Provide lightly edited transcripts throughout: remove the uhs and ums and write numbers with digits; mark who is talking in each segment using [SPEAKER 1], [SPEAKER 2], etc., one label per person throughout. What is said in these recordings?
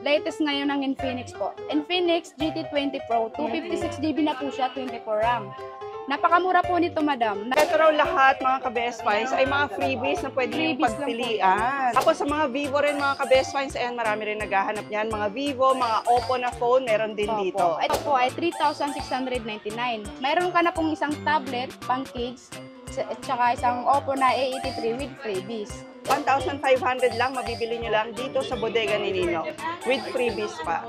[SPEAKER 1] latest ngayon ng Infinix po. Infinix GT20 Pro, 256GB na po siya, 24 RAM. Napakamura po nito, madam.
[SPEAKER 2] Ito raw lahat, mga ka-best finds, ay mga freebies na pwede yung pagpilian. Tapos sa mga Vivo rin, mga ka-best finds, ayan, marami rin naghahanap niyan. Mga Vivo, mga Oppo na phone, meron din dito.
[SPEAKER 1] Ito po ay 3,699. Mayroon ka na pong isang tablet, pang kids, at saka isang Oppo na A83 with freebies.
[SPEAKER 2] 1,500 lang, mabibili nyo lang dito sa bodega ni Ninong. With freebies pa.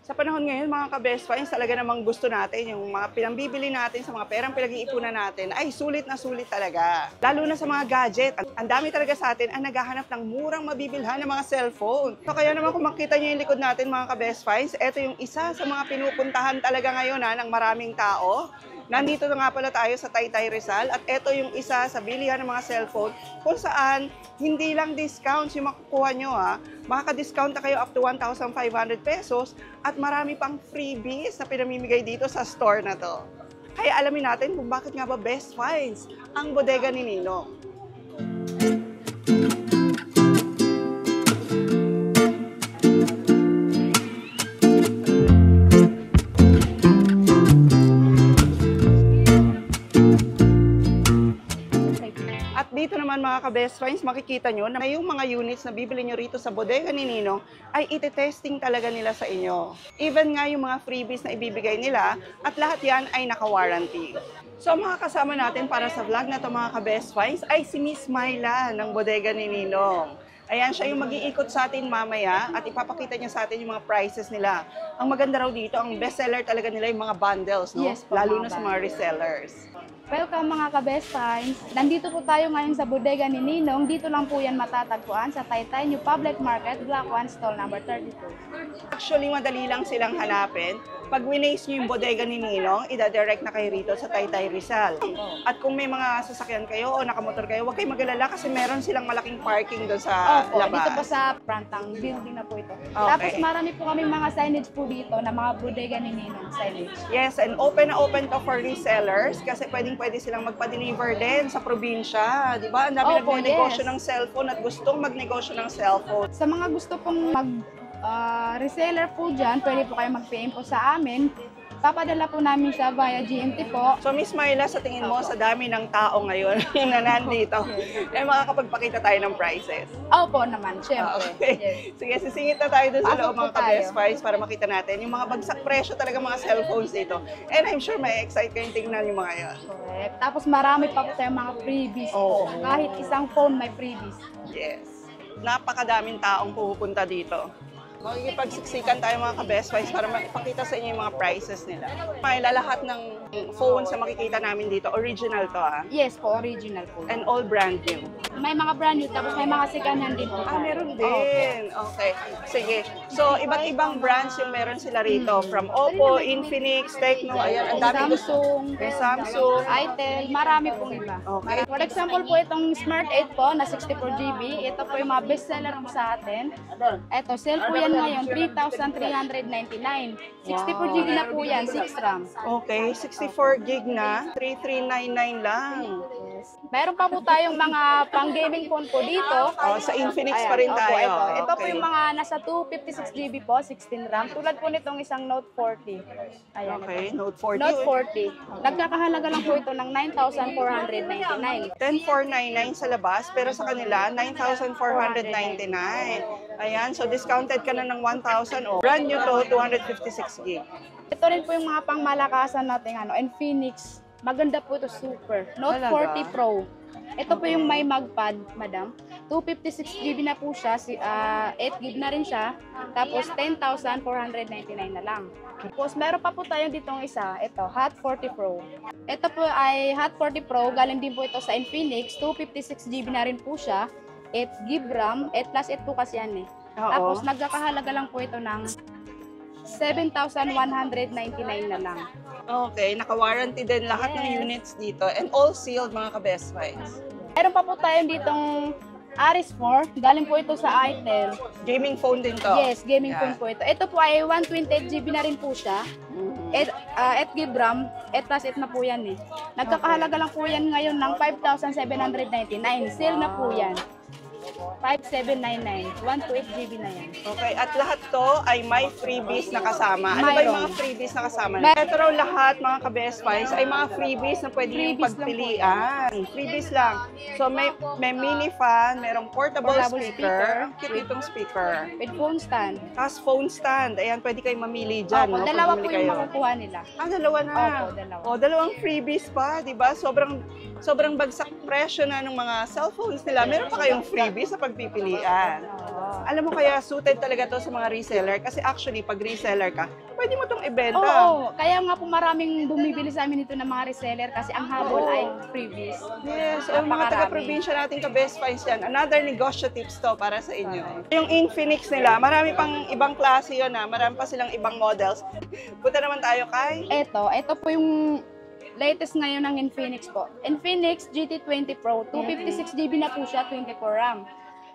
[SPEAKER 2] Sa panahon ngayon, mga ka-best finds, talaga namang gusto natin, yung mga pinambibili natin sa mga perang pinag-iipunan natin, ay sulit na sulit talaga. Lalo na sa mga gadget. Ang dami talaga sa atin ang naghahanap ng murang mabibilhan ng mga cellphone. So kaya naman kung makita nyo yung likod natin, mga ka-best finds, ito yung isa sa mga pinupuntahan talaga ngayon ng maraming tao. Nandito na nga pala tayo sa Taytay Rizal at ito yung isa sa bilihan ng mga cellphone kung saan hindi lang discounts yung makukuha nyo makaka-discount na kayo up to 1,500 pesos at marami pang freebies na pinamimigay dito sa store na to. Kaya alamin natin kung bakit nga ba best finds ang bodega ni Ninong. Dito naman, mga ka-best finds, makikita nyo na yung mga units na bibili nyo rito sa bodega ni Ninong ay iti-testing talaga nila sa inyo. Even nga yung mga freebies na ibibigay nila at lahat yan ay naka-warranty. So mga kasama natin para sa vlog na to, mga ka-best finds, ay si Miss Myla ng bodega ni Ninong. Ayan, siya yung mag-iikot sa atin mamaya at ipapakita niya sa atin yung mga prices nila. Ang maganda raw dito, ang bestseller talaga nila yung mga bundles, no?
[SPEAKER 1] Yes,
[SPEAKER 2] lalo na sa mga resellers.
[SPEAKER 1] Welcome, mga ka-best finds. Nandito po tayo ngayon sa bodega ni Ninong. Dito lang po yan matatagpuan sa Taytay New Public Market, Block 1, Stall number 32.
[SPEAKER 2] Actually, madali lang silang hanapin. Pag winace nyo yung bodega ni Ninong, ida-direct na kayo rito sa Taytay Rizal. At kung may mga sasakyan kayo o nakamotor kayo, huwag kayong mag-alala kasi meron silang malaking parking doon sa labas.
[SPEAKER 1] Dito po sa front ng building na po ito. Okay. Tapos marami po kami mga signage po dito na mga bodega ni Ninong signage.
[SPEAKER 2] Yes, and open na open to for resellers kasi pwede silang magpa-deliver din sa probinsya. Di ba? Ang dami nagnegosyo ng cellphone at gustong magnegosyo ng cellphone.
[SPEAKER 1] Sa mga gusto pong reseller po dyan, pwede po kayo mag-PM po sa amin. Papadala po namin siya via GMT po.
[SPEAKER 2] So Miss Myla, sa tingin mo, sa dami ng tao ngayon na nandito, ay makakapagpakita tayo ng prices?
[SPEAKER 1] Opo naman, syempre.
[SPEAKER 2] Okay.
[SPEAKER 1] Yes.
[SPEAKER 2] Sige, sisingit na tayo dun sa loob, mga ka-best finds para makita natin yung mga bagsak presyo talaga mga cellphones dito. And I'm sure may excite kayong tingnan yung mga yun.
[SPEAKER 1] Correct. Tapos marami pa po tayong mga freebies po. Kahit isang phone may freebies.
[SPEAKER 2] Yes. Napakadaming taong pupunta dito. Makikipagsiksikan tayo, mga ka-best finds, para ipakita sa inyo yung mga prices nila. Lahat ng phones na makikita namin dito, original to
[SPEAKER 1] Yes po, original po.
[SPEAKER 2] And all brand new.
[SPEAKER 1] May mga brand new, tapos may mga second hand din po.
[SPEAKER 2] Meron din. Okay. Sige. So, iba't ibang brands yung meron sila rito. From Oppo, Infinix, Tecno, ayan, ang dami
[SPEAKER 1] Samsung,
[SPEAKER 2] may Samsung,
[SPEAKER 1] Itel, marami pong iba.
[SPEAKER 2] Okay.
[SPEAKER 1] For example po, itong Smart 8 po na 64GB, ito po yung mga bestseller po sa atin. Ito, sale po yan ngayon, 3,399. 64GB na po yan, 6 RAM.
[SPEAKER 2] Okay, 64 gig na, 3,399 lang.
[SPEAKER 1] Meron pa po tayong mga pang-gaming phone po dito.
[SPEAKER 2] Sa Infinix pa rin tayo.
[SPEAKER 1] Ito po yung mga nasa 256GB po, 16 RAM. Tulad po nitong isang Note 40. Ayan,
[SPEAKER 2] Okay,
[SPEAKER 1] ito.
[SPEAKER 2] Note 40.
[SPEAKER 1] Note 40. Nagkakahalaga lang po ito ng 9,499.
[SPEAKER 2] 10,499 sa labas, pero sa kanila, 9,499. Ayan, so discounted ka na ng 1,000. Brand new to, 256 gig.
[SPEAKER 1] Ito rin po yung mga pangmalakasan natin, Infinix. Maganda po ito, super. Note 40 Pro. Ito po yung may magpad, madam. 256GB na po siya, 8GB na rin siya. Tapos 10,499 na lang. Tapos meron pa po tayong ditong isa, ito, Hot 40 Pro. Ito po ay Hot 40 Pro, galing din po ito sa Infinix. 256GB na rin po siya. 8GB RAM, 8 plus 8 po kasi yan Tapos nagkakahalaga lang po ito ng 7,199 na lang.
[SPEAKER 2] Okay, naka-warranty din lahat ng units dito and all sealed, mga ka-best finds.
[SPEAKER 1] Meron pa po tayong ditong Aris 4, galing po ito sa Itel.
[SPEAKER 2] Gaming phone din to?
[SPEAKER 1] Yes, gaming phone po ito. Ito po ay 128GB na rin po siya. 8 GB, 8 plus 8 na po yan eh. Nagkakahalaga lang po yan ngayon ng 5,799. Sale na po yan. 5,799. 128 GB na yan.
[SPEAKER 2] Okay, at lahat to ay may freebies na kasama. Ano ba yung mga
[SPEAKER 1] Mayroon.
[SPEAKER 2] freebies na kasama? Ito raw lahat, mga ka-best finds, ay mga freebies na pwede yung
[SPEAKER 1] Freebies lang po
[SPEAKER 2] pagpilian. Freebies lang. So, may mini fan, merong portable speaker. Ang cute itong speaker.
[SPEAKER 1] With phone stand.
[SPEAKER 2] Tapos phone stand. Ayan, pwede kayong mamili dyan.
[SPEAKER 1] Opo,
[SPEAKER 2] no?
[SPEAKER 1] dalawa
[SPEAKER 2] Pag
[SPEAKER 1] po
[SPEAKER 2] bumili
[SPEAKER 1] yung
[SPEAKER 2] kayo.
[SPEAKER 1] makukuha nila.
[SPEAKER 2] Dalawa na.
[SPEAKER 1] Opo, dalawa.
[SPEAKER 2] O, dalawang freebies pa, di ba? Sobrang bagsak presyo na ng mga cellphones nila. Meron pa kayong freebies sa pagpipilian. Alam mo kaya suited talaga to sa mga reseller kasi actually pag reseller ka, pwede mo tong ibenta.
[SPEAKER 1] Oo, kaya nga po maraming bumibili sa amin ito ng mga reseller kasi ang habol ay freebies.
[SPEAKER 2] Yes, o mga
[SPEAKER 1] Napakarami.
[SPEAKER 2] taga-probinsya natin ka-best finds yan. Another negosyo tips to para sa inyo. Yung Infinix nila, marami pang ibang klase yun marami pa silang ibang models. Punta naman tayo kay...
[SPEAKER 1] Ito po yung latest ngayon ng Infinix po. Infinix GT20 Pro, 256GB na po siya, 24 RAM.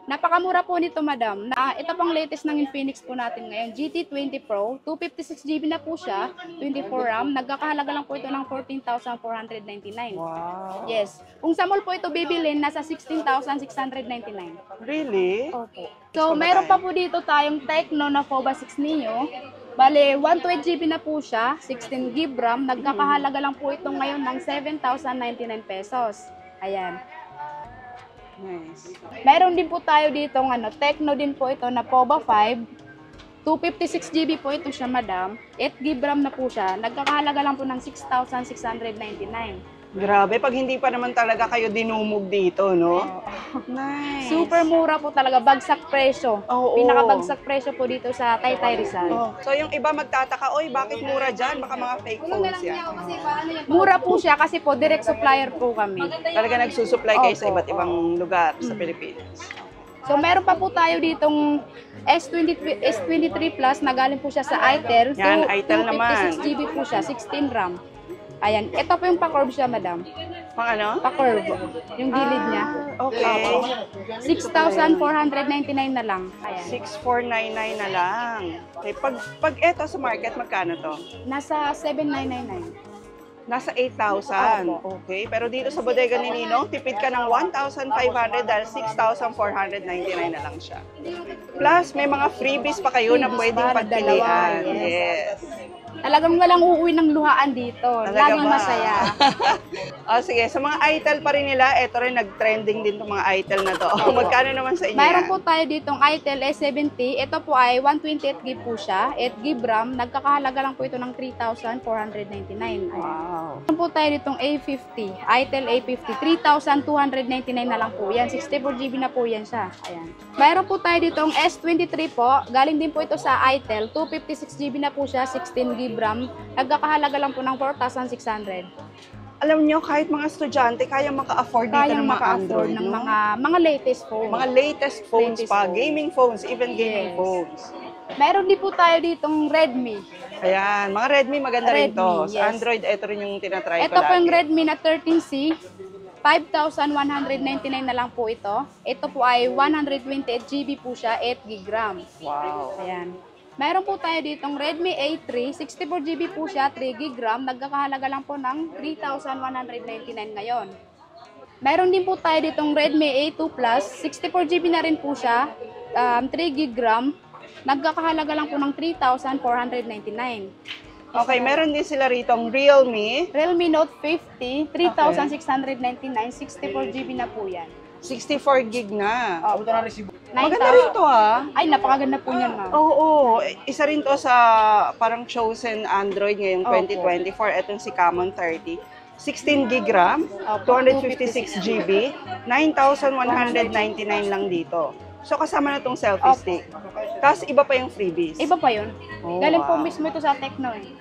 [SPEAKER 1] Napakamura po nito, madam. Ito pang latest ng Infinix po natin ngayon, GT20 Pro, 256GB na po siya, 24 RAM. Nagkakahalaga lang po ito ng 14,499.
[SPEAKER 2] Wow.
[SPEAKER 1] Yes. Kung sa mall po ito bibilin, nasa 16,699.
[SPEAKER 2] Really?
[SPEAKER 1] Opo. So, meron pa po dito tayong Tecno na FOBA 6 Neo. Bale, 128GB na po siya, 16GB RAM. Nagkakahalaga lang po ito ngayon ng 7,099 pesos. Ayan.
[SPEAKER 2] Nice.
[SPEAKER 1] Meron din po tayo dito Tecno din po ito na FOBA 5. 256GB po ito siya, madam. 8GB RAM na po siya. Nagkakahalaga lang po ng 6,699.
[SPEAKER 2] Grabe, pag hindi pa naman talaga kayo dinumog dito, no? Nice.
[SPEAKER 1] Super mura po talaga, bagsak presyo.
[SPEAKER 2] Oo.
[SPEAKER 1] Pinakabagsak presyo po dito sa Taytay Rizal.
[SPEAKER 2] Oh. So yung iba magtataka, oy, bakit mura dyan? Baka mga fake phones yan.
[SPEAKER 1] Mura po siya kasi po direct supplier po kami.
[SPEAKER 2] Talaga nagsusupply kayo sa
[SPEAKER 1] Opo,
[SPEAKER 2] iba't ibang lugar sa Pilipinas.
[SPEAKER 1] So meron pa po tayo ditong S23 Plus na galing po siya sa Itel.
[SPEAKER 2] Yan, Itel naman.
[SPEAKER 1] 256GB po siya, 16 RAM. Ayan, ito po yung pa-curve siya, madam.
[SPEAKER 2] Pang ano?
[SPEAKER 1] Pa-curve. Yung gilid niya.
[SPEAKER 2] Okay.
[SPEAKER 1] 6,499 na lang. Ayan.
[SPEAKER 2] 6,499 na lang. Okay, pag eto sa market, magkano to?
[SPEAKER 1] Nasa 7,999.
[SPEAKER 2] Nasa 8,000. Okay, pero dito sa bodega ni Ninong, tipid ka ng 1,500 dahil 6,499 na lang siya. Plus, may mga freebies pa kayo na
[SPEAKER 1] Freebies
[SPEAKER 2] pwedeng
[SPEAKER 1] pa, dalawa,
[SPEAKER 2] pagpilian.
[SPEAKER 1] yes.
[SPEAKER 2] Yes.
[SPEAKER 1] Talagang walang uuwi ng luhaan dito.
[SPEAKER 2] Talaga
[SPEAKER 1] Laging
[SPEAKER 2] ba?
[SPEAKER 1] masaya.
[SPEAKER 2] Sige, sa mga Itel pa rin nila, eto rin nag-trending din itong mga Itel na to. Magkano naman sa inyo
[SPEAKER 1] Mayroon
[SPEAKER 2] yan?
[SPEAKER 1] po tayo ditong Itel S70. Ito po ay 128GB po siya. 8GB RAM. Nagkakahalaga lang po ito ng 3,499.
[SPEAKER 2] Wow.
[SPEAKER 1] Mayroon po tayo ditong A50. Itel A50. 3,299 na lang po. Yan. 64GB na po yan siya. Ayan. Mayroon po tayo ditong S23 po. Galing din po ito sa Itel. 256GB na po siya. 16GB RAM. Nagkakahalaga lang po ng 4,600.
[SPEAKER 2] Alam nyo, kahit mga estudyante, kaya maka-afford dito
[SPEAKER 1] Kayang
[SPEAKER 2] ng mga
[SPEAKER 1] maka-afford
[SPEAKER 2] Android,
[SPEAKER 1] ng
[SPEAKER 2] no?
[SPEAKER 1] mga latest phone.
[SPEAKER 2] Mga latest phones
[SPEAKER 1] Latest
[SPEAKER 2] pa,
[SPEAKER 1] phone.
[SPEAKER 2] gaming phones, even gaming
[SPEAKER 1] Yes.
[SPEAKER 2] phones.
[SPEAKER 1] Meron din po tayo ditong Redmi.
[SPEAKER 2] Ayan, mga Redmi maganda rin to.
[SPEAKER 1] Redmi,
[SPEAKER 2] Sa
[SPEAKER 1] yes.
[SPEAKER 2] Android, ito rin yung tinatry ko
[SPEAKER 1] Ito po yung
[SPEAKER 2] lagi.
[SPEAKER 1] Redmi na 13C. 5,199 na lang po ito. Ito po ay 128GB po siya, 8GB RAM.
[SPEAKER 2] Wow.
[SPEAKER 1] Ayan. Meron po tayo ditong Redmi A3, 64GB po siya, 3GB RAM. Nagkakahalaga lang po ng 3,199 ngayon. Meron din po tayo ditong Redmi A2 Plus, 64GB na rin po siya, 3GB RAM. Nagkakahalaga lang po ng 3,499.
[SPEAKER 2] Okay, meron din sila ritong Realme.
[SPEAKER 1] Realme Note 50, 3,699, 64GB na po yan.
[SPEAKER 2] 64 gig na.
[SPEAKER 1] Oh,
[SPEAKER 2] Maganda rin to ha.
[SPEAKER 1] Ay, napakaganda po niyan, ma'am.
[SPEAKER 2] Oo, isa rin to sa parang chosen Android ngayong
[SPEAKER 1] Opo.
[SPEAKER 2] 2024. Etong si Camon 30. 16 gig RAM,
[SPEAKER 1] Opo.
[SPEAKER 2] 256 GB, 9,199 lang dito. So kasama na tong selfie
[SPEAKER 1] Opo.
[SPEAKER 2] stick. Tapos iba pa yung freebies.
[SPEAKER 1] Iba pa yun.
[SPEAKER 2] Oh,
[SPEAKER 1] Galing po
[SPEAKER 2] wow.
[SPEAKER 1] mismo ito sa Tecno eh.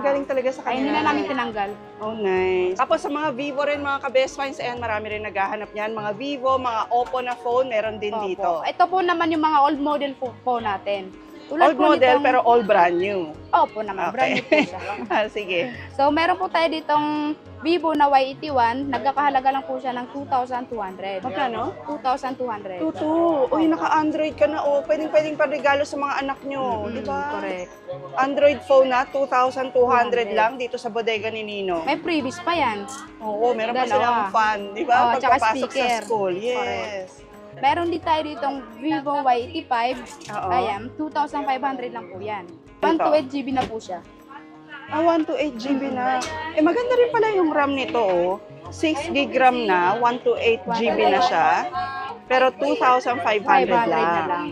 [SPEAKER 2] Galing talaga sa
[SPEAKER 1] Ay,
[SPEAKER 2] kanila.
[SPEAKER 1] hindi na namin tinanggal.
[SPEAKER 2] Oh, nice. Tapos sa mga Vivo rin, mga ka-best finds, ayan, marami rin naghahanap niyan. Mga Vivo, mga Oppo na phone, meron din
[SPEAKER 1] Opo.
[SPEAKER 2] dito.
[SPEAKER 1] Ito po naman yung mga old model po natin. Tulad
[SPEAKER 2] Old
[SPEAKER 1] po
[SPEAKER 2] model
[SPEAKER 1] nitong-
[SPEAKER 2] pero all brand new.
[SPEAKER 1] Opo naman, brand new po siya.
[SPEAKER 2] Sige.
[SPEAKER 1] So, meron po tayo ditong Vivo na Y81, nagkakahalaga lang po siya ng 2,200.
[SPEAKER 2] Magkano?
[SPEAKER 1] 2,200.
[SPEAKER 2] Tutu. Uy, naka-Android ka na. Oh. Pwedeng panregalo sa mga anak nyo. Di ba?
[SPEAKER 1] Correct.
[SPEAKER 2] Android phone na, 2,200 lang dito sa bodega ni Nino.
[SPEAKER 1] May freebies pa yan.
[SPEAKER 2] Oo, meron pa
[SPEAKER 1] Dalawa.
[SPEAKER 2] silang fan. Di ba?
[SPEAKER 1] Oo, tsaka
[SPEAKER 2] Pagpapasok sa
[SPEAKER 1] speaker.
[SPEAKER 2] school.
[SPEAKER 1] Correct.
[SPEAKER 2] Yes.
[SPEAKER 1] Meron din tayo ditong Vivo Y85.
[SPEAKER 2] Oo.
[SPEAKER 1] Ayan, 2,500 lang po yan.
[SPEAKER 2] Ito.
[SPEAKER 1] 128GB na po siya.
[SPEAKER 2] 128 GB na. Maganda rin pala yung RAM nito, oh. 6 gig RAM na, 128 GB na siya. Pero 2,500
[SPEAKER 1] 500 na
[SPEAKER 2] lang.
[SPEAKER 1] lang.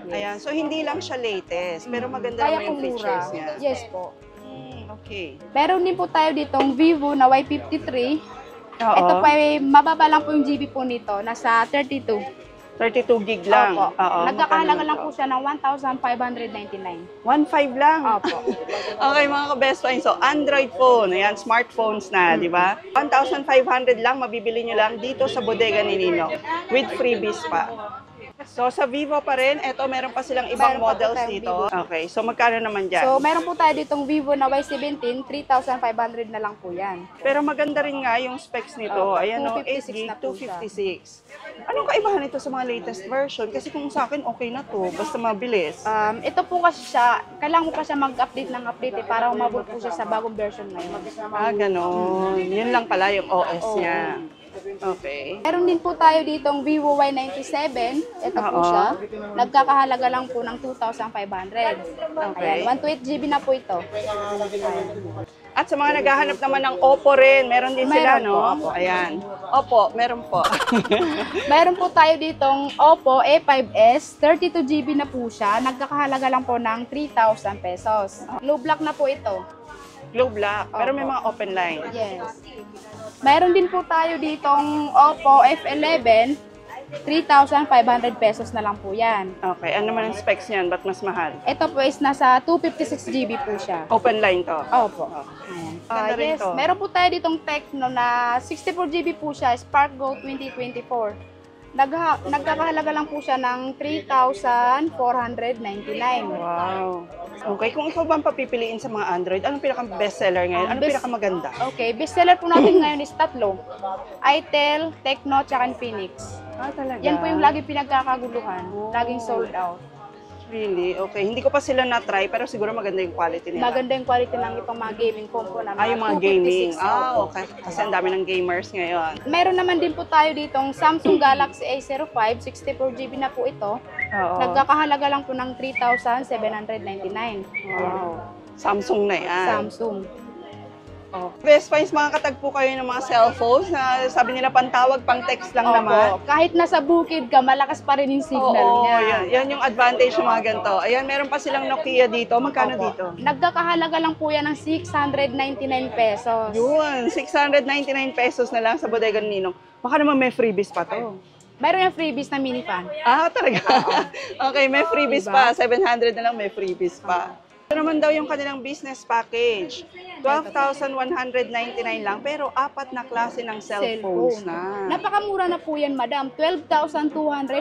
[SPEAKER 2] Ayan, so hindi lang siya latest, pero maganda
[SPEAKER 1] Kaya
[SPEAKER 2] naman yung
[SPEAKER 1] po mura.
[SPEAKER 2] features niya.
[SPEAKER 1] Yes po.
[SPEAKER 2] Okay.
[SPEAKER 1] Meron din po tayo ditong Vivo na Y53.
[SPEAKER 2] Oo.
[SPEAKER 1] Ito pa ay mababa lang po yung GB po nito. Nasa 32.
[SPEAKER 2] 32 gig lang.
[SPEAKER 1] Opo.
[SPEAKER 2] Oo.
[SPEAKER 1] Nagkakahalaga
[SPEAKER 2] magkano
[SPEAKER 1] lang
[SPEAKER 2] to?
[SPEAKER 1] po siya ng 1,599.
[SPEAKER 2] 1.5 lang.
[SPEAKER 1] Opo.
[SPEAKER 2] Okay mga ka-best friends, so Android phone, ayan, smartphones na, di ba? 1,500 lang, mabibili nyo lang dito sa bodega ni Nino with freebies pa. So sa Vivo pa rin, eto meron pa silang ibang
[SPEAKER 1] Meron pa po
[SPEAKER 2] models
[SPEAKER 1] tayong
[SPEAKER 2] dito.
[SPEAKER 1] Vivo.
[SPEAKER 2] Okay, so magkano naman dyan?
[SPEAKER 1] So, meron po tayo ditong Vivo na Y17, 3,500 na lang po yan.
[SPEAKER 2] Pero maganda rin nga yung specs nito.
[SPEAKER 1] Opo,
[SPEAKER 2] Ayan o, 8
[SPEAKER 1] 256
[SPEAKER 2] gig,
[SPEAKER 1] na po siya.
[SPEAKER 2] 256. Anong kaibahan nito sa mga latest version? Kasi kung sa akin, okay na to. Basta mabilis.
[SPEAKER 1] Ito po kasi siya, kailangan mo pa siya mag-update ng update para umabot po siya sa bagong version ngayon.
[SPEAKER 2] Ganon. Yun lang pala yung OS niya. Okay.
[SPEAKER 1] Meron din po tayo ditong Vivo Y97. Ito po
[SPEAKER 2] Oo.
[SPEAKER 1] siya. Nagkakahalaga lang po ng 2,500.
[SPEAKER 2] Okay.
[SPEAKER 1] Ayan, 128GB na po ito.
[SPEAKER 2] At sa mga naghahanap naman ng Oppo rin, meron din sila,
[SPEAKER 1] Meron
[SPEAKER 2] no?
[SPEAKER 1] po, Oppo.
[SPEAKER 2] Ayan. Oppo, meron po.
[SPEAKER 1] Meron po tayo ditong Oppo A5s. 32GB na po siya. Nagkakahalaga lang po ng 3,000 pesos. Low block na po ito.
[SPEAKER 2] Glow black, pero may
[SPEAKER 1] Opo.
[SPEAKER 2] mga open line.
[SPEAKER 1] Yes. Meron din po tayo ditong Oppo F11. 3,500 pesos na lang po yan.
[SPEAKER 2] Okay, ano naman ang specs niyan? Ba't mas mahal?
[SPEAKER 1] Ito po is nasa 256GB po siya.
[SPEAKER 2] Open line to.
[SPEAKER 1] Opo.
[SPEAKER 2] Ganda rin
[SPEAKER 1] Yes,
[SPEAKER 2] to.
[SPEAKER 1] meron po tayo ditong Tecno na 64GB po siya, Spark Go 2024. Nagkakahalaga lang po siya ng 3,499.
[SPEAKER 2] Wow. Okay, kung ikaw ba ang papipiliin sa mga Android, anong pinaka-bestseller ngayon? Anong
[SPEAKER 1] Best-
[SPEAKER 2] pinakamaganda?
[SPEAKER 1] Okay, bestseller po natin ngayon is tatlo. Itel, Tecno, tsaka Infinix.
[SPEAKER 2] Talaga?
[SPEAKER 1] Yan po yung lagi pinagkakaguluhan. Laging sold out.
[SPEAKER 2] Really? Okay. Hindi ko pa sila na-try, pero siguro maganda yung quality nila.
[SPEAKER 1] Maganda yung quality ng itong mga gaming compo na
[SPEAKER 2] Yung mga gaming.
[SPEAKER 1] 256. Opo.
[SPEAKER 2] Okay. Kasi ang dami ng gamers ngayon.
[SPEAKER 1] Meron naman din po tayo ditong Samsung Galaxy A05, 64GB na po ito.
[SPEAKER 2] Oo.
[SPEAKER 1] Nagkakahalaga lang po ng 3,799.
[SPEAKER 2] Wow. Samsung na yan.
[SPEAKER 1] Samsung.
[SPEAKER 2] Oh. Best Finds, mga katagpo kayo ng mga cellphones na sabi nila pantawag, pang text lang naman.
[SPEAKER 1] Opo. Kahit nasa bukid ka, malakas pa rin yung signal
[SPEAKER 2] Oo,
[SPEAKER 1] niya.
[SPEAKER 2] yan yung advantage ng mga ganito. Ayan, meron pa silang Nokia dito. Magkano
[SPEAKER 1] Opo.
[SPEAKER 2] dito?
[SPEAKER 1] Nagkakahalaga lang po yan ng 699 pesos.
[SPEAKER 2] Yun, 699 pesos na lang sa bodega ni Ninong. Baka naman may freebies pa to.
[SPEAKER 1] Meron yung freebies na mini fan.
[SPEAKER 2] Talaga? Okay, may freebies
[SPEAKER 1] Diba?
[SPEAKER 2] pa. 700 na lang may freebies pa. Ito naman daw yung kanilang business package. 12,199 lang, pero 4 na klase ng cellphones na.
[SPEAKER 1] Napakamura na po yan, madam. 12,200,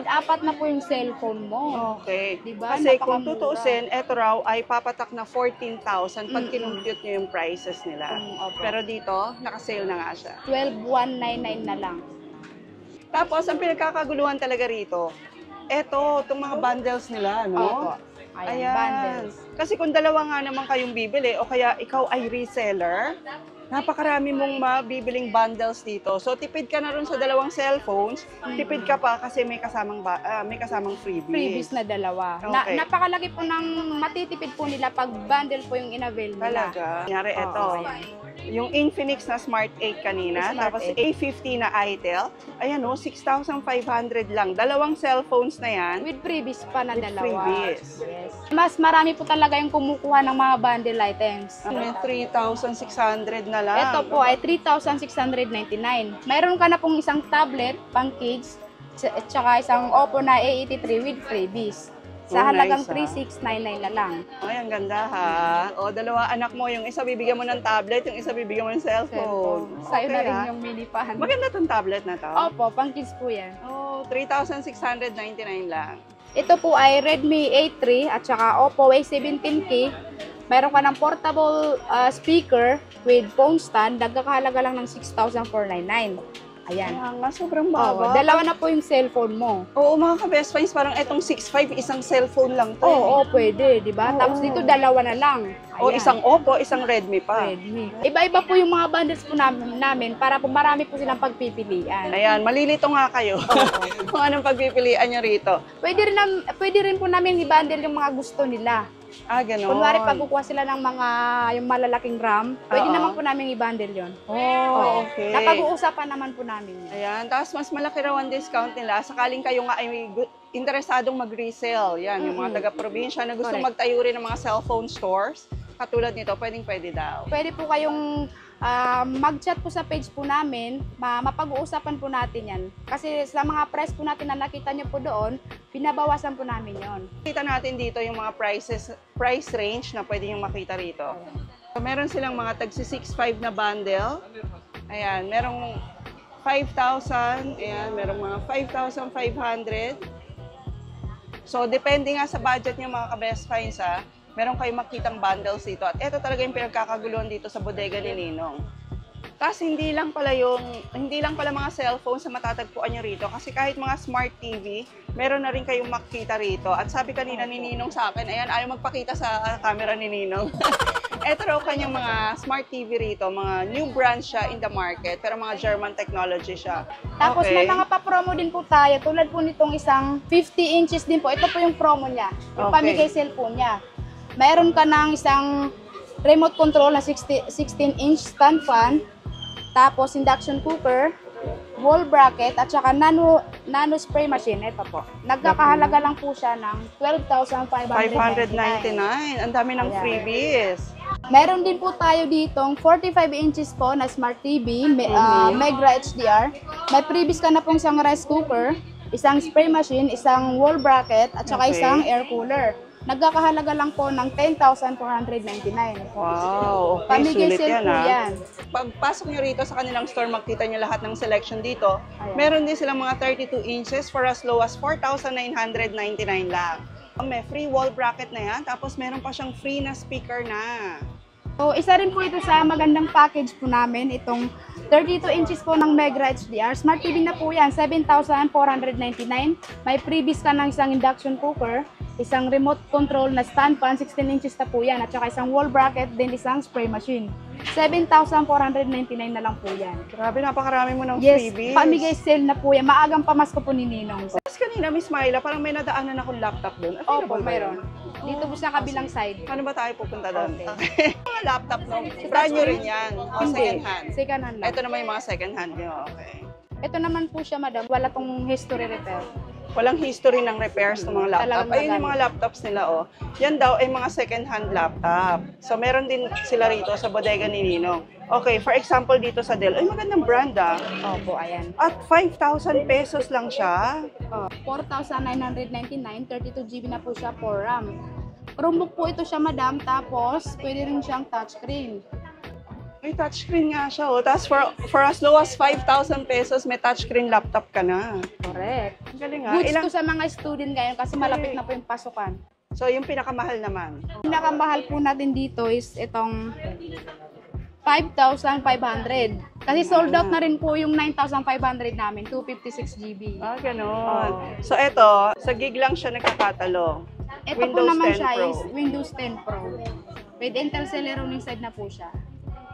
[SPEAKER 1] 4 na po yung cellphone mo.
[SPEAKER 2] Okay.
[SPEAKER 1] Diba?
[SPEAKER 2] Kasi kung
[SPEAKER 1] Napakamura.
[SPEAKER 2] tutuusin, eto raw ay papatak na 14,000 pag kinumpute nyo yung prices nila.
[SPEAKER 1] Opo.
[SPEAKER 2] Pero dito, nakasale na nga siya.
[SPEAKER 1] 12,199 na lang.
[SPEAKER 2] Tapos, ang pinagkakaguluhan talaga rito, itong mga bundles nila, no?
[SPEAKER 1] Opo. Ayan, bundles.
[SPEAKER 2] Kasi kung dalawa nga naman kayong bibili o kaya ikaw ay reseller, napakarami mong mabibiling bundles dito. So tipid ka na rin sa dalawang cellphones, tipid ka pa kasi may kasamang freebies.
[SPEAKER 1] Freebies na dalawa.
[SPEAKER 2] Okay.
[SPEAKER 1] Napakalaki po ng matitipid po nila pag bundle po yung in-avail nila.
[SPEAKER 2] Talaga. Kunyari,
[SPEAKER 1] Oo,
[SPEAKER 2] ito.
[SPEAKER 1] ayan.
[SPEAKER 2] Yung Infinix na Smart 8 kanina,
[SPEAKER 1] Smart
[SPEAKER 2] tapos
[SPEAKER 1] 8.
[SPEAKER 2] A50 na Itel, ayan o, 6,500 lang. Dalawang cellphones na yan.
[SPEAKER 1] With freebies pa na
[SPEAKER 2] With
[SPEAKER 1] dalawa.
[SPEAKER 2] freebies.
[SPEAKER 1] Yes. Mas marami po talaga yung kumukuha ng mga bundle items.
[SPEAKER 2] May 3,600 na lang.
[SPEAKER 1] Ito po ay 3,699. Mayroon ka na pong isang tablet, pang kids, at saka isang Oppo na A83 with freebies. Sa
[SPEAKER 2] Oh,
[SPEAKER 1] halagang
[SPEAKER 2] nice,
[SPEAKER 1] 3,699 na lang.
[SPEAKER 2] Ay, ang ganda ha. O, dalawa anak mo. Yung isa bibigyan mo ng tablet, yung isa bibigyan mo ng cellphone.
[SPEAKER 1] Sa'yo na rin
[SPEAKER 2] ha?
[SPEAKER 1] yung mini fan.
[SPEAKER 2] Maganda tong tablet na to.
[SPEAKER 1] Opo, pang kids po yan.
[SPEAKER 2] Oh, 3,699 lang.
[SPEAKER 1] Ito po ay Redmi A3 at saka Oppo A17K. Mayroon ka ng portable speaker with phone stand. Nagkakahalaga lang ng 6,499. Ayan.
[SPEAKER 2] Kaya nga, sobrang
[SPEAKER 1] Oo,
[SPEAKER 2] baba.
[SPEAKER 1] dalawa na po yung cellphone mo.
[SPEAKER 2] Oo, mga ka-best friends, parang etong 6.5, isang cellphone lang to.
[SPEAKER 1] Oo, pwede, di ba?
[SPEAKER 2] Oo.
[SPEAKER 1] Tapos dito dalawa na lang.
[SPEAKER 2] O
[SPEAKER 1] Ayan.
[SPEAKER 2] isang Oppo, isang Redmi pa.
[SPEAKER 1] Redmi. Iba-iba po yung mga bundles po namin para po marami po silang pagpipilian.
[SPEAKER 2] Ayan, malilito nga kayo kung anong pagpipilian nyo rito.
[SPEAKER 1] Pwede rin po namin i-bundle yung mga gusto nila.
[SPEAKER 2] Ah, gano'n.
[SPEAKER 1] Kunwari, pag kukuha sila ng mga yung malalaking RAM, pwede
[SPEAKER 2] Oo.
[SPEAKER 1] naman po namin i-bundle yun.
[SPEAKER 2] Oh, okay.
[SPEAKER 1] Napag-uusapan naman po namin yun.
[SPEAKER 2] Ayan, tapos mas malaki raw ang discount nila. Sakaling kayo nga ay interesadong mag-resell. Yan, yung mga taga-probinsya na gusto
[SPEAKER 1] Correct.
[SPEAKER 2] magtayo rin ng mga cellphone stores. Katulad nito, pwedeng-pwede daw.
[SPEAKER 1] Pwede po kayong mag-chat po sa page po namin, mapag-uusapan po natin yan. Kasi sa mga price po natin na nakita nyo po doon, pinabawasan po namin yon.
[SPEAKER 2] Kita natin dito yung mga price range na pwede yung makita rito. So, meron silang mga tagsi 6.5 na bundle. Ayan, merong 5,000. Ayan, merong mga 5,500. So, depende nga sa budget niyo mga ka-best finds ha. Meron kayong makitang bundles dito. At ito talaga yung pinagkakaguluhan dito sa bodega ni Ninong. Tapos hindi lang pala mga cellphones na matatagpuan nyo rito. Kasi kahit mga smart TV, meron na rin kayong makita rito. At sabi kanina ni Ninong sa akin, ayan, ayaw magpakita sa camera ni Ninong. Ito raw kanyang mga smart TV rito, mga new brand siya in the market, pero mga German technology siya.
[SPEAKER 1] Tapos
[SPEAKER 2] Okay.
[SPEAKER 1] may mga pa-promo din po tayo, tulad po nitong isang 50 inches din po. Ito po yung promo niya, yung
[SPEAKER 2] Okay.
[SPEAKER 1] pamigay cellphone niya. Mayroon ka ng isang remote control na 16-inch stand fan, tapos induction cooker, wall bracket, at saka nano spray machine. Ito po. Nagkakahalaga lang po siya ng 12,599.
[SPEAKER 2] 599. Ang dami ng
[SPEAKER 1] Ayan.
[SPEAKER 2] freebies.
[SPEAKER 1] Meron din po tayo ditong 45 inches po na smart TV, Megra HDR. May previous ka na pong isang rice cooker, isang spray machine, isang wall bracket, at saka
[SPEAKER 2] Okay.
[SPEAKER 1] isang air cooler. Nagkakahalaga lang po ng 10,499.
[SPEAKER 2] Wow, okay,
[SPEAKER 1] Pamigay
[SPEAKER 2] sulit
[SPEAKER 1] sale
[SPEAKER 2] yan
[SPEAKER 1] po
[SPEAKER 2] ha.
[SPEAKER 1] yan.
[SPEAKER 2] Pagpasok nyo rito sa kanilang store, makita nyo lahat ng selection dito.
[SPEAKER 1] Ayan.
[SPEAKER 2] Meron din silang mga 32 inches for as low as 4,999 lang. May free wall bracket na yan, tapos meron pa siyang free na speaker na.
[SPEAKER 1] So, isa rin po ito sa magandang package po namin, itong 32 inches po ng Megra HDR. Smart TV na po yan, 7,499. May freebies ka ng isang induction cooker, isang remote control na stand fan, 16 inches na po yan, at saka isang wall bracket, then isang spray machine. 7,499 na lang po yan.
[SPEAKER 2] Grabe, napakarami mo ng
[SPEAKER 1] Yes,
[SPEAKER 2] freebies.
[SPEAKER 1] pamigay sale na po yan. Maagang pamasko po ni Ninong.
[SPEAKER 2] Tapos kanina, Miss Myla, parang may nadaanan akong laptop doon.
[SPEAKER 1] Opo,
[SPEAKER 2] Available ba yun?
[SPEAKER 1] mayroon. Dito po sa kabilang side.
[SPEAKER 2] Paano ba tayo pupunta doon?
[SPEAKER 1] Okay.
[SPEAKER 2] Mga laptop, no? Brand new rin yan. O
[SPEAKER 1] Hindi.
[SPEAKER 2] second hand.
[SPEAKER 1] Second hand lang.
[SPEAKER 2] Ito naman yung mga second hand nyo. Okay.
[SPEAKER 1] Ito naman po siya, madam. Wala tong history repair.
[SPEAKER 2] Walang history ng repairs ng mga laptop.
[SPEAKER 1] Talagang
[SPEAKER 2] Ayun yung
[SPEAKER 1] magamit.
[SPEAKER 2] mga laptops nila, oh. Yan daw ay mga second-hand laptop. So, meron din sila rito sa bodega ni Ninong. Okay, for example, dito sa Dell, ay magandang brand, ah.
[SPEAKER 1] Opo, ayan.
[SPEAKER 2] At 5,000 pesos lang siya.
[SPEAKER 1] Oh, 4,999, 32 GB na po siya for RAM. Chromebook po ito siya, madam. Tapos, pwede rin siyang touchscreen.
[SPEAKER 2] May touchscreen nga siya, oh. Tapos for as low as 5,000 pesos, may touchscreen laptop ka na.
[SPEAKER 1] Correct.
[SPEAKER 2] Ang galing, ah.
[SPEAKER 1] Goods
[SPEAKER 2] Ilang...
[SPEAKER 1] to sa mga student ngayon kasi malapit na po yung pasukan.
[SPEAKER 2] So, yung pinakamahal naman.
[SPEAKER 1] Pinakamahal po natin dito is itong 5,500. Kasi sold out na rin po yung 9,500 namin, 256 GB.
[SPEAKER 2] Ah, ganon.
[SPEAKER 1] Oh.
[SPEAKER 2] So, eto, sa gig lang siya nagkakatalo.
[SPEAKER 1] Ito po
[SPEAKER 2] Windows
[SPEAKER 1] naman
[SPEAKER 2] 10
[SPEAKER 1] siya
[SPEAKER 2] Pro.
[SPEAKER 1] is Windows 10 Pro. With Intel Celeron inside na po siya.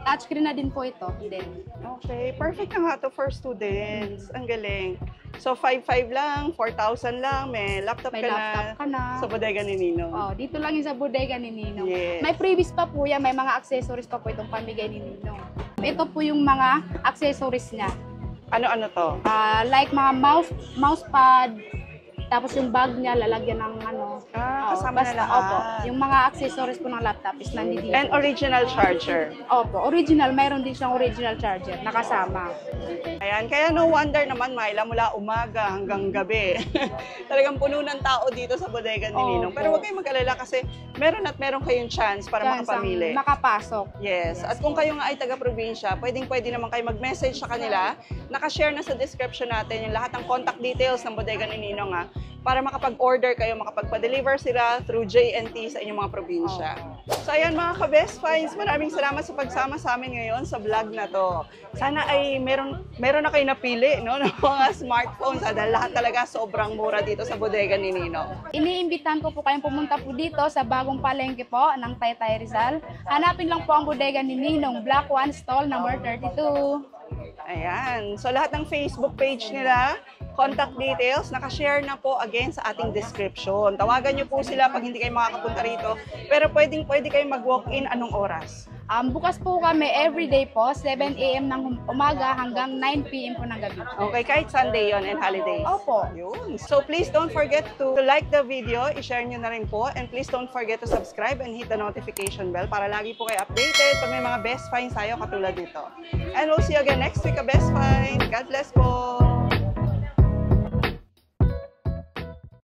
[SPEAKER 1] Touchscreen na din po ito. Then,
[SPEAKER 2] Okay, perfect na nga to for students. Ang galing. So, 5,500 lang, 4,000 lang, may laptop,
[SPEAKER 1] may
[SPEAKER 2] ka,
[SPEAKER 1] laptop
[SPEAKER 2] na
[SPEAKER 1] ka na.
[SPEAKER 2] sa bodega ni Ninong.
[SPEAKER 1] Oh, dito lang yung sa bodega ni Ninong.
[SPEAKER 2] Yes.
[SPEAKER 1] May freebies pa po yan, may mga accessories pa po itong pamigay ni Ninong. Ito po yung mga accessories niya.
[SPEAKER 2] Ano-ano to?
[SPEAKER 1] Like mga mousepad, Tapos yung bag niya, lalagyan ng ano.
[SPEAKER 2] Kasama na lahat.
[SPEAKER 1] Opo, yung mga accessories po ng laptop is nandito.
[SPEAKER 2] And original charger.
[SPEAKER 1] Opo, original. Mayroon din siyang original charger nakasama.
[SPEAKER 2] Ayan, kaya no wonder naman, Myla, mula umaga hanggang gabi. Talagang puno ng tao dito sa bodega ni Ninong. Pero huwag kayong mag-alala kasi meron kayong chance para makapamili.
[SPEAKER 1] Makapasok.
[SPEAKER 2] Yes. At kung kayo nga ay taga-probinsya, pwede naman kayo mag-message sa kanila. Nakashare na sa description natin yung lahat ng contact details ng bodega ni Ninong para makapag-order kayo, makapagpa-deliver sila through JNT sa inyong mga probinsya. So ayan mga ka-Best Finds, maraming salamat sa pagsama sa amin ngayon sa vlog na to. Sana ay meron na kayo napili no, ng mga smartphones dahil lahat talaga sobrang mura dito sa bodega ni Ninong.
[SPEAKER 1] Iniimbitahan ko po kayong pumunta po dito sa bagong palengke po ng Taytay Rizal. Hanapin lang po ang bodega ni Ninong, Block 1 Stall number 32.
[SPEAKER 2] Ayan. So lahat ng Facebook page nila, contact details, nakashare na po again sa ating description. Tawagan nyo po sila pag hindi kayo makakapunta rito. Pero pwede kayong mag-walk-in anong oras?
[SPEAKER 1] Bukas po kami everyday po, 7 a.m. ng umaga hanggang 9 p.m. po ng gabi.
[SPEAKER 2] Okay, kahit Sunday yon and holidays.
[SPEAKER 1] Opo.
[SPEAKER 2] Yun. So please don't forget to like the video, i-share nyo na rin po, and please don't forget to subscribe and hit the notification bell para lagi po kayo updated pag may mga best finds tayo katulad dito. And we'll see you again next week, Best Find. God bless po!